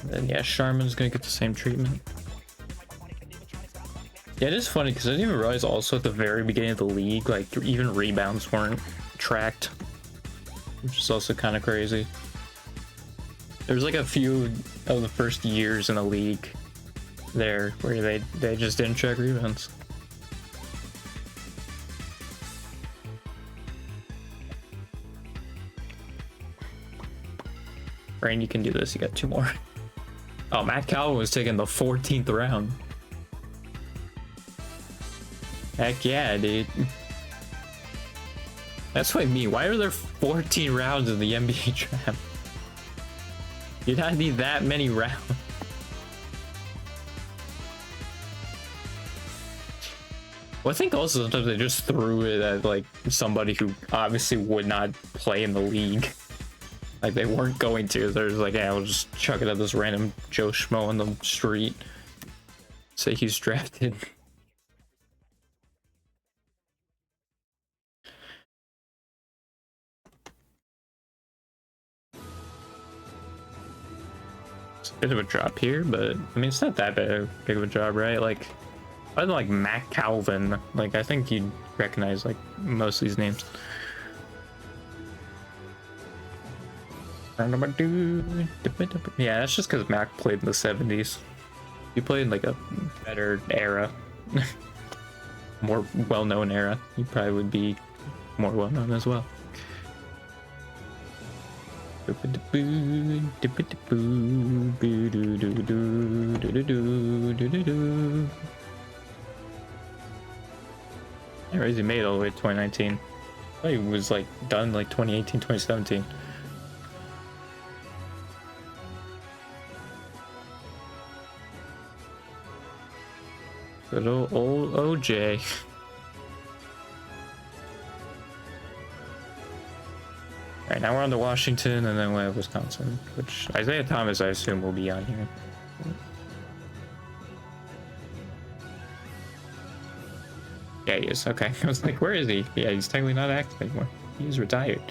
And then yeah, Sharman's gonna get the same treatment. Yeah, it is funny because I didn't even realize also at the very beginning of the league, like even rebounds weren't tracked, which is also kind of crazy. There's like a few of the first years in the league there where they just didn't check rebounds. Rain, you can do this. You got 2 more. Oh, Matt Calvin was taken the 14th round. Heck yeah, dude. That's what I mean. Why are there 14 rounds in the NBA draft? You don't need that many rounds. Well, I think also sometimes they just threw it at like somebody who obviously would not play in the league. Like they weren't going to. They're just like, yeah, we'll just chuck it at this random Joe Schmo on the street. Say he's drafted. Bit of a drop here, but I mean it's not that big of a job, right? Like other than like Mac Calvin, like I think you'd recognize like most of these names. Yeah, that's just because Mac played in the 70s. He played in like a better era. More well-known era. He probably would be more well-known as well. Anyways, he made it all the way to 2019. I thought he was like done like 2018, 2017. Good old OJ. Alright, now we're on to Washington, and then we have Wisconsin, which Isaiah Thomas, I assume, will be on here. Yeah, he is. Okay. I was like, where is he? Yeah, he's technically not active anymore. He's retired.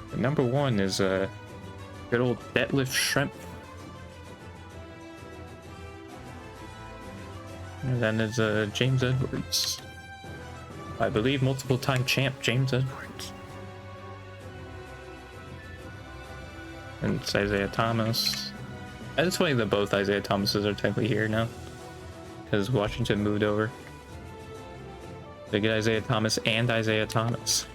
But number 1 is good old Detlef Schrempf. And then there's James Edwards. I believe multiple-time champ James Edwards. And it's Isaiah Thomas. And it's funny that both Isaiah Thomases are technically here now, because Washington moved over. They get Isaiah Thomas and Isaiah Thomas.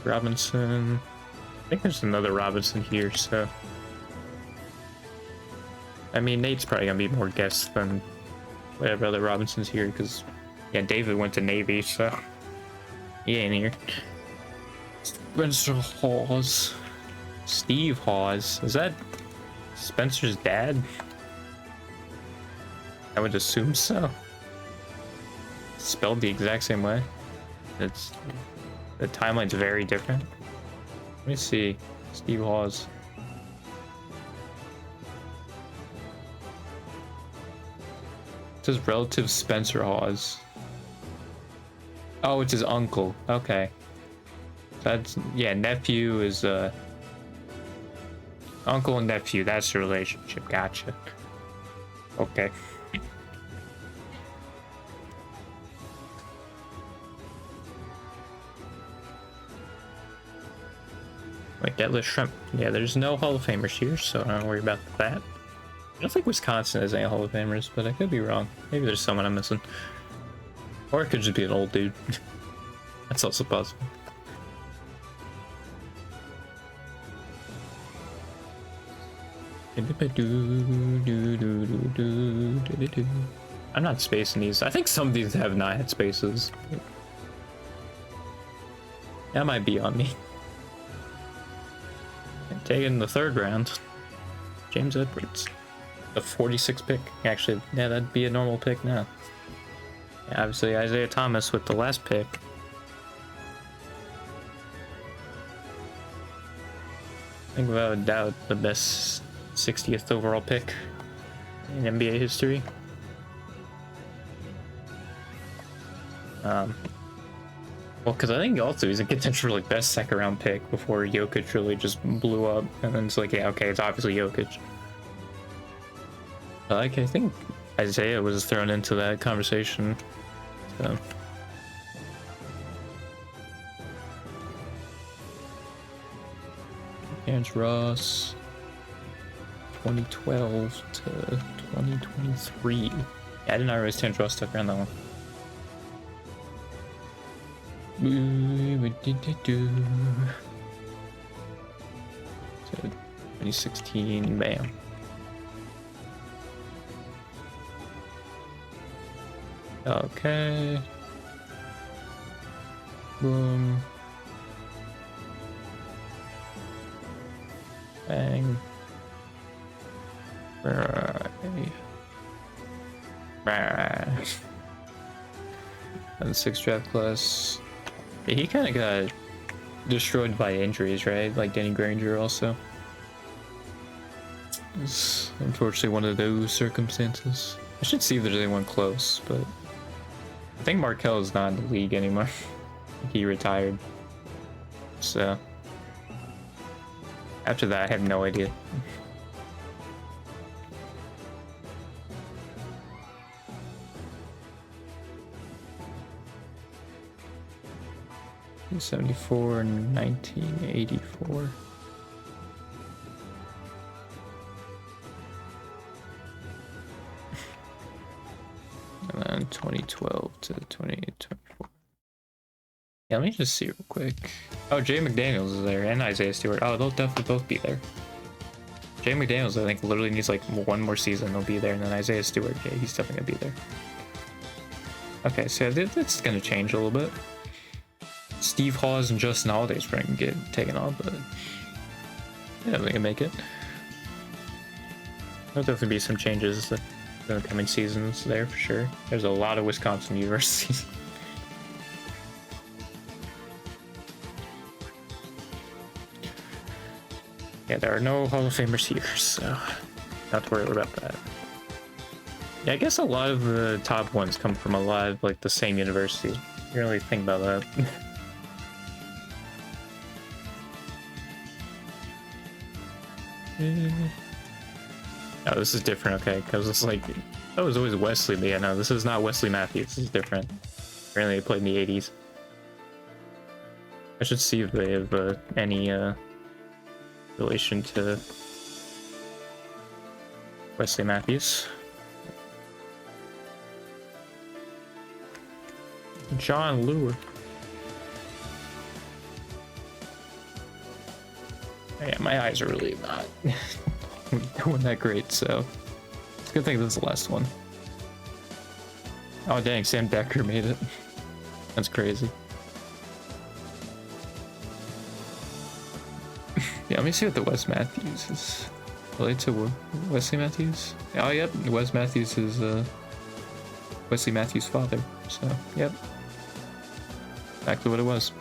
Robinson. I think there's another Robinson here, so. I mean, Nate's probably gonna be more guests than whatever other Robinsons here, because, yeah, David went to Navy, so he ain't here. Spencer Hawes. Steve Hawes. Is that Spencer's dad? I would assume so. Spelled the exact same way. It's the timeline's very different. Let me see. Steve Hawes. It says relative Spencer Hawes. Oh, it's his uncle. Okay. That's, yeah, nephew is uncle and nephew. That's the relationship. Gotcha. Okay. Wait, Detlef Schrempf. Yeah, there's no Hall of Famers here, so I don't worry about that. I don't think Wisconsin has any Hall of Famers, but I could be wrong. Maybe there's someone I'm missing. Or it could just be an old dude. That's also possible. I'm not spacing these. I think some of these have not had spaces. That might be on me. Taking the 3rd round, James Edwards. The 46th pick. Actually, yeah, that'd be a normal pick now. Yeah, obviously, Isaiah Thomas with the last pick. I think without a doubt, the best 60th overall pick in NBA history. Well, because I think also he's a contention for like best 2nd round pick before Jokic really just blew up, and then it's like, yeah, okay, it's obviously Jokic. Like, I think Isaiah was thrown into that conversation. So. Terrence Ross, 2012 to 2023. Yeah, I did not realize Terrence Ross stuck around that one. 2016, bam. Okay. Boom. Bang. And 6th draft class. Yeah, he kind of got destroyed by injuries, right? Like Danny Granger also. It's unfortunately one of those circumstances. I should see if there's anyone close, but I think Markel is not in the league anymore. He retired. So after that, I have no idea. '74 and 1984. 2012 to 2024. Yeah, let me just see real quick. Oh, Jay McDaniels is there, and Isaiah Stewart. Oh, they'll definitely both be there. Jay McDaniels, I think, literally needs like one more season. They'll be there, and then Isaiah Stewart, yeah, he's definitely gonna be there. Okay, so it's gonna change a little bit. Steve Hawes and Justin Holiday's going to get taken off, but yeah, they can make it. There'll definitely be some changes in the coming seasons there for sure. There's a lot of Wisconsin universities. Yeah, there are no Hall of Famers here, so not to worry about that. Yeah, I guess a lot of the top ones come from a lot of like the same universities. You don't really think about that. Oh, this is different, okay, because it's like, that was always Wesley, but yeah, no, this is not Wesley Matthews, this is different. Apparently they played in the 80s. I should see if they have any relation to Wesley Matthews. John Lure. Yeah, my eyes are really not doing that great, so it's a good thing this is the last one. Oh dang, Sam Decker made it. That's crazy. Yeah, let me see what the Wes Matthews is related to. Wesley Matthews? Oh, yep, Wes Matthews is Wesley Matthews' father, so yep. Exactly what it was.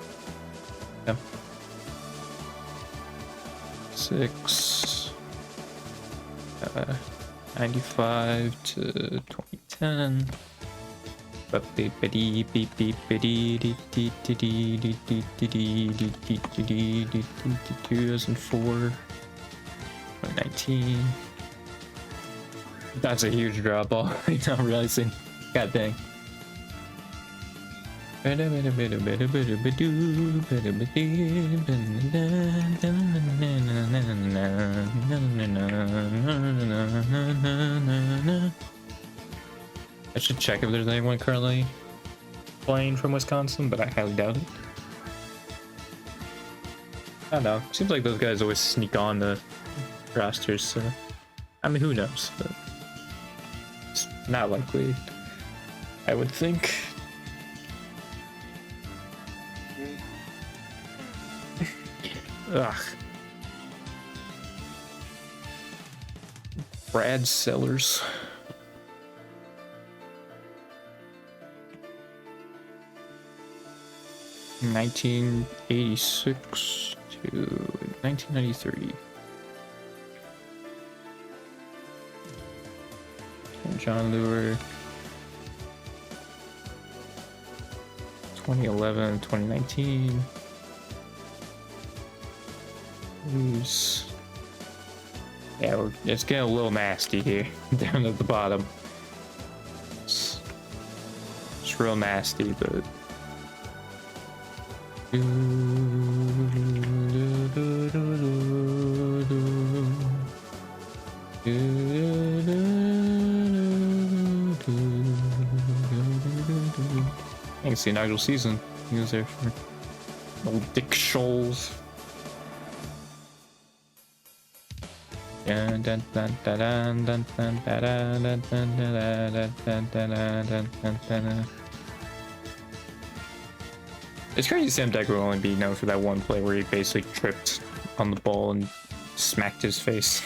Yep. 95 to 2010. 2004. 2019. That's a huge drop off. I'm not realizing. God dang. I should check if there's anyone currently playing from Wisconsin, but I highly doubt it. I don't know. Seems like those guys always sneak on the rosters, so I mean, who knows? But it's not likely, I would think. Ugh. Brad Sellers. (1986 to 1993). John Lure. 2011, 2019. Who's... Yeah, it's getting a little nasty here, down at the bottom. It's real nasty, but... I can see Nigel Season. He was there for old Dick Scholes. It's crazy Sam Decker will only be known for that one play where he basically tripped on the ball and smacked his face.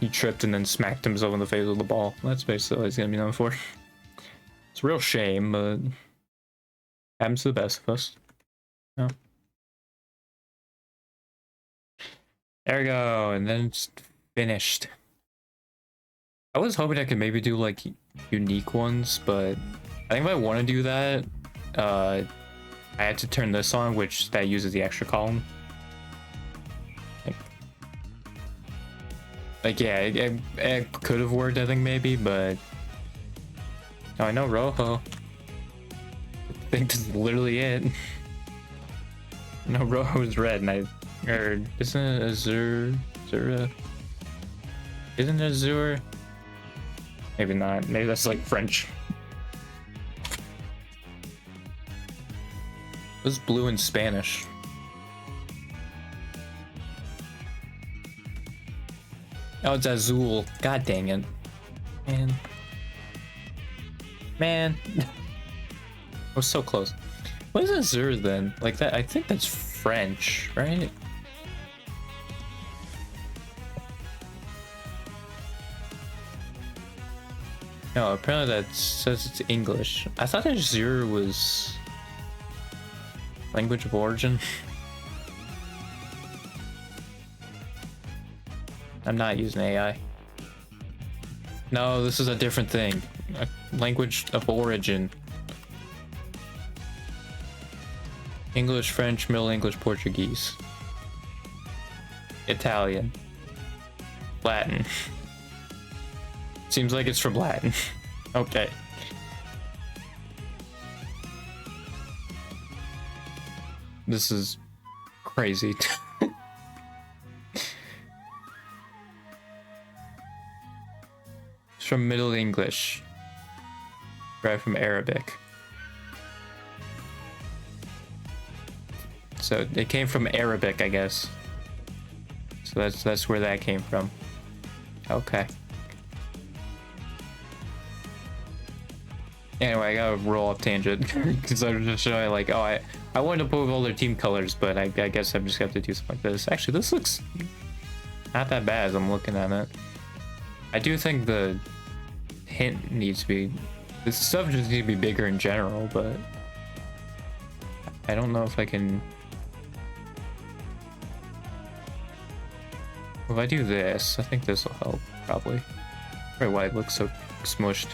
He tripped and then smacked himself in the face with the ball. That's basically what he's gonna be known for. It's a real shame, but happens to the best of us. Oh. There we go, and then it's finished. I was hoping I could maybe do like unique ones, but I think if I want to do that, I had to turn this on, which that uses the extra column. Like yeah, it could have worked, I think maybe, but oh, I know Rojo. I think this is literally it. No, Rojo's red, and or isn't it Azure? Isn't it Azure? Maybe not. Maybe that's like French. What's blue in Spanish? Oh, it's azul. God dang it. Man. Man. I was so close. What is azur then? Like that, I think that's French, right? No, apparently that says it's English. I thought azur was language of origin. I'm not using AI. No, this is a different thing. A language of origin. English, French, Middle English, Portuguese. Italian. Latin. Seems like it's from Latin. Okay. This is crazy. It's from Middle English. Right from Arabic. So it came from Arabic, I guess. So that's where that came from. Okay. Anyway, I gotta roll off tangent because I'm just showing like, oh, I wanted to put all their team colors, but I guess I'm just gonna have to do something like this. Actually, this looks not that bad as I'm looking at it. I do think the hint needs to be, this stuff just needs to be bigger in general, but I don't know if I can. If I do this, I think this will help probably. Probably why it looks so smushed.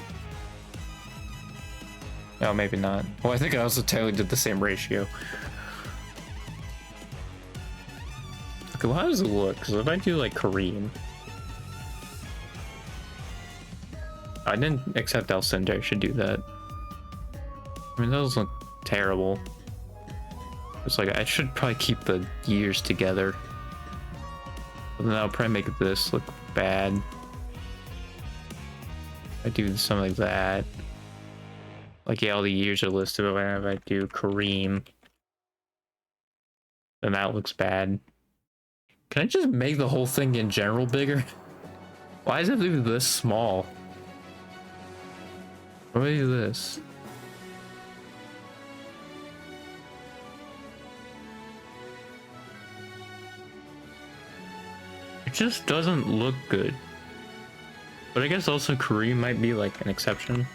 No, maybe not. Well, I think I also totally did the same ratio. Okay, well, how does it look? Because if I do like Korean, I didn't accept Alcindor. I should do that. I mean, those look terrible. It's like I should probably keep the years together. But then I'll probably make this look bad. I do something like that. Like, yeah, all the years are listed, but if I do Kareem, then that looks bad. Can I just make the whole thing in general bigger? Why is it leave this small? Why do I do this? It just doesn't look good. But I guess also Kareem might be like an exception.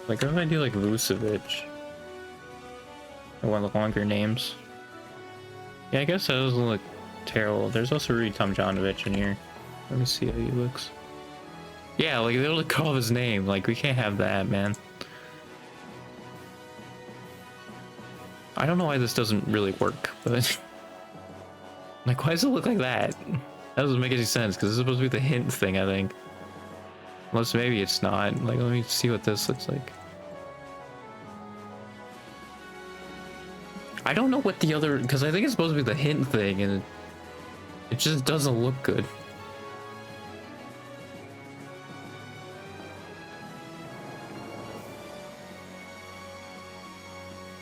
Like, what if I do like Vucevic? Or one of the longer names. Yeah, I guess that doesn't look terrible. There's also Rudy Tomjanovich in here. Let me see how he looks. Yeah, like they'll call his name. Like, we can't have that, man. I don't know why this doesn't really work, but like, why does it look like that? That doesn't make any sense because this is supposed to be the hint thing, I think. Unless maybe it's not. Like, let me see what this looks like. I don't know what the other, because I think it's supposed to be the hint thing, and it just doesn't look good.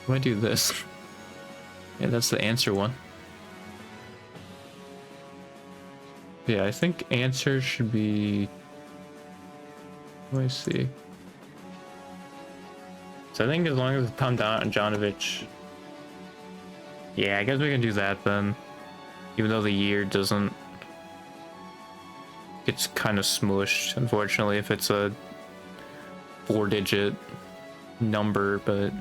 Why do this? Yeah, that's the answer one. Yeah, I think answer should be. Let me see. So I think as long as Tomjanovich. Yeah, I guess we can do that then. Even though the year doesn't. It's kind of smushed, unfortunately, if it's a 4-digit number, but.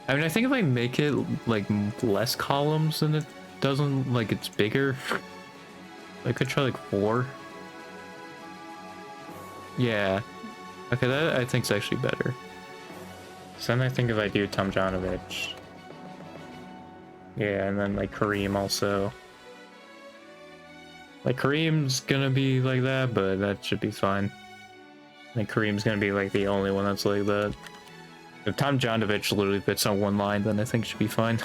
I mean, I think if I make it like less columns and it doesn't, like it's bigger, I could try like 4. Yeah. Okay, that I think is actually better. So then I think if I do Tomjanovich. Yeah, and then like Kareem also. Like Kareem's gonna be like that, but that should be fine. Like Kareem's gonna be like the only one that's like that. If Tomjanovich literally fits on one line, then I think it should be fine.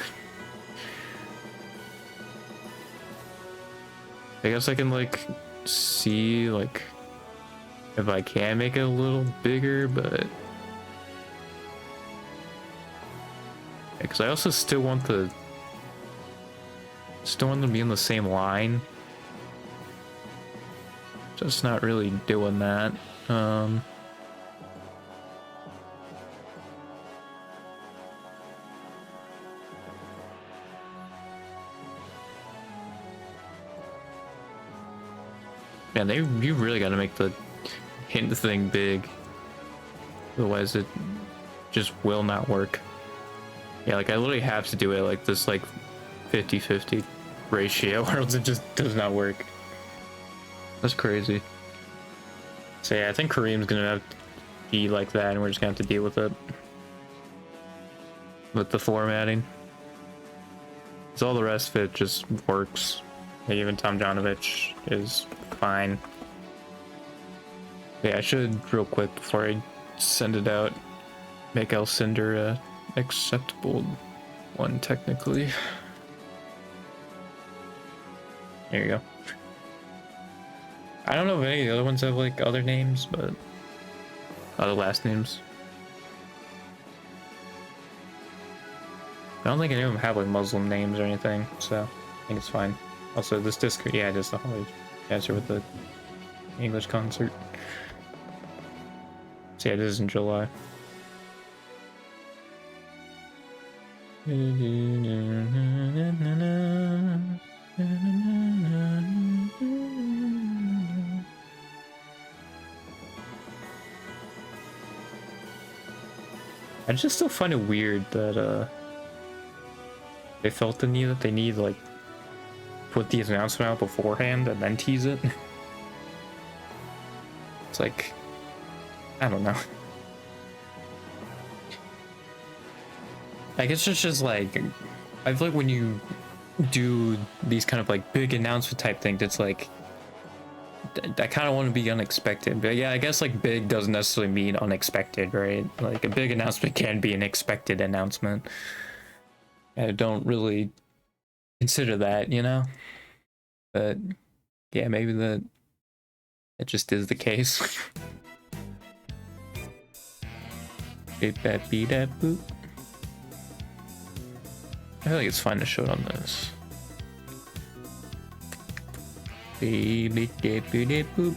I guess I can like see like if I can make it a little bigger, but because I also still want them to be in the same line. Just not really doing that. Yeah, you really got to make the hint thing big, otherwise it just will not work. Yeah, like I literally have to do it like this, like 50-50 ratio, or else it just does not work. That's crazy. So yeah, I think Kareem's gonna have to be like that, and we're just gonna have to deal with it with the formatting. Because all the rest of it just works. Like even Tom Janovich is fine. Yeah, I should real quick before I send it out make Alcindor a acceptable one technically. There you go. I don't know if any of the other ones have like other names, but other last names. I don't think any of them have like Muslim names or anything, so I think it's fine. Also, this disc, yeah, just the Holly answer with the English concert. So yeah, this is in July. I just still find it weird that they felt the need that they need like put the announcement out beforehand and then tease it. It's like, I don't know. I guess it's just like, I feel like when you do these kind of like big announcement type things, it's like, I kind of want to be unexpected. But yeah, I guess like big doesn't necessarily mean unexpected, right? Like a big announcement can be an expected announcement. I don't really consider that, you know? But yeah, maybe that it just is the case. Beep that beep that boop. I feel like it's fine to show it on this. Beep beep beep beep boop.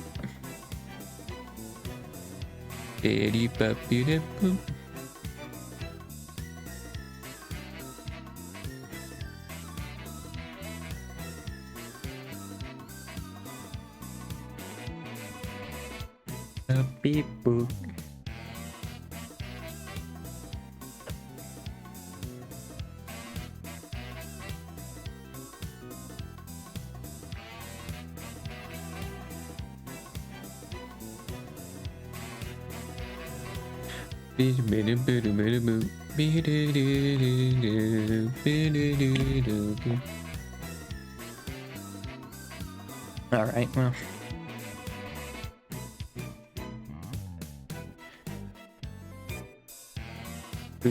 Beep beep beep boop. Beep boop. All right, well. I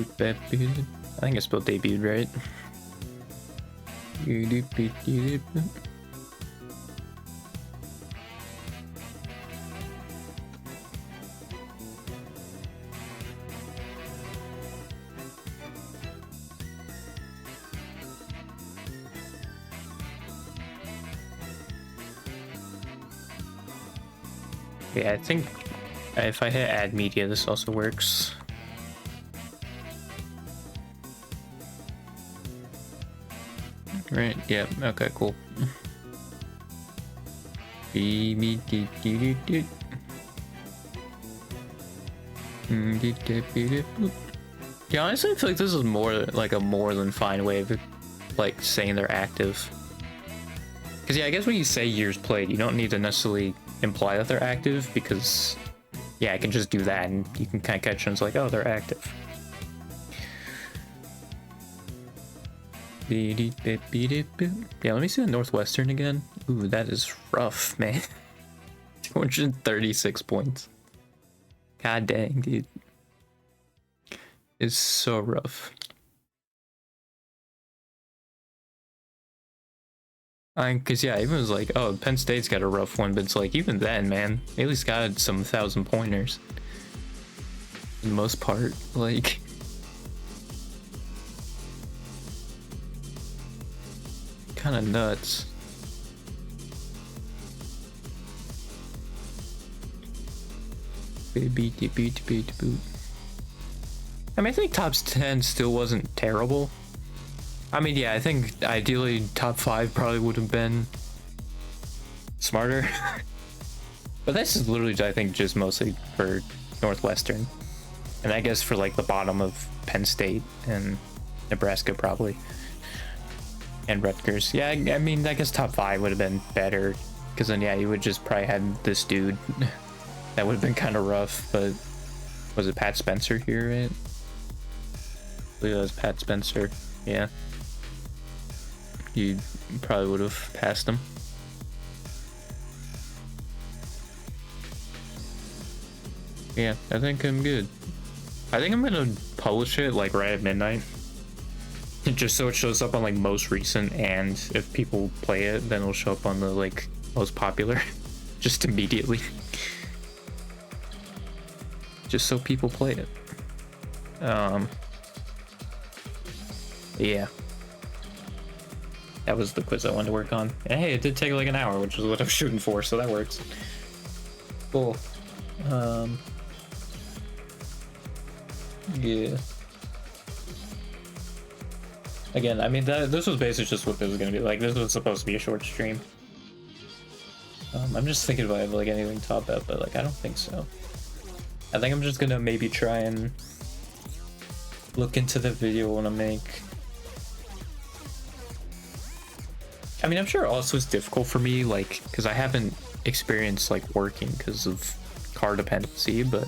think I spelled debuted right. Yeah, I think if I hit add media, this also works. Right, yeah, okay, cool. Yeah, honestly, I feel like this is more like a more than fine way of like saying they're active. Because yeah, I guess when you say years played, you don't need to necessarily imply that they're active, because yeah, I can just do that and you can kind of catch them. It's like, oh, they're active. Yeah, let me see the Northwestern again. Ooh, that is rough, man. 236 points. God dang, dude. It's so rough. Cause yeah, even was like, oh, Penn State's got a rough one, but it's like even then, man, they at least got some 1,000 pointers. For the most part, like. Kind of nuts. Beat. I mean, I think top 10 still wasn't terrible. I mean, yeah, I think ideally top 5 probably would have been smarter. But this is literally, I think, just mostly for Northwestern. And I guess for like the bottom of Penn State and Nebraska probably. And Rutgers. Yeah, I mean, I guess top 5 would have been better. Because then, yeah, you would just probably had this dude. That would have been kind of rough, but was it Pat Spencer here, right? I believe that was Pat Spencer. Yeah. You probably would have passed him. Yeah, I think I'm good. I think I'm gonna publish it like right at midnight. Just so it shows up on like most recent, and if people play it, then it'll show up on the like most popular. Just immediately. Just so people play it. Yeah. That was the quiz I wanted to work on. And hey, it did take like an hour, which is what I was shooting for, so that works. Cool. Yeah. Again, I mean, this was basically just what this was gonna be. Like, this was supposed to be a short stream. I'm just thinking if I have like anything to top up, but like, I don't think so. I think I'm just gonna maybe try and look into the video I want to make. I mean, I'm sure also it's difficult for me, like, because I haven't experienced like working because of car dependency, but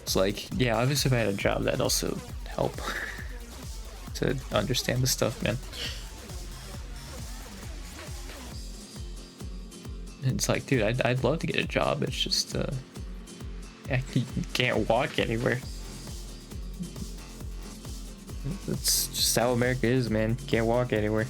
it's like, yeah, obviously if I had a job, that'd also help to understand the stuff, man. It's like, dude, I'd love to get a job. It's just, I can't walk anywhere. That's just how America is, man. Can't walk anywhere.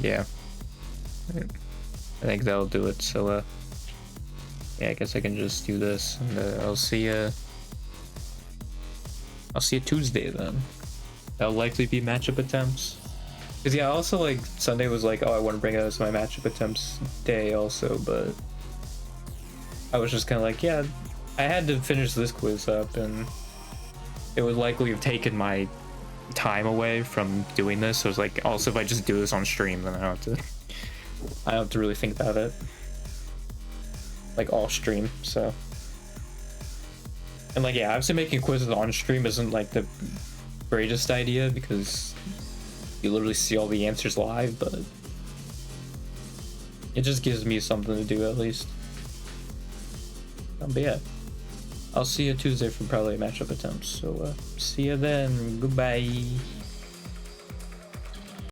Yeah. I think that'll do it. So, yeah, I guess I can just do this, and I'll see you Tuesday then. That'll likely be matchup attempts. Cause yeah, also like Sunday was like, oh, I want to bring it as my matchup attempts day also, but I was just kind of like, yeah, I had to finish this quiz up, and it would likely have taken my time away from doing this. So it's like, also if I just do this on stream, then I don't have to really think about it, like all stream. So, and like, yeah, obviously making quizzes on stream isn't like the greatest idea because you literally see all the answers live, but it just gives me something to do at least. But yeah, I'll see you Tuesday for probably matchup attempts. So see you then. Goodbye.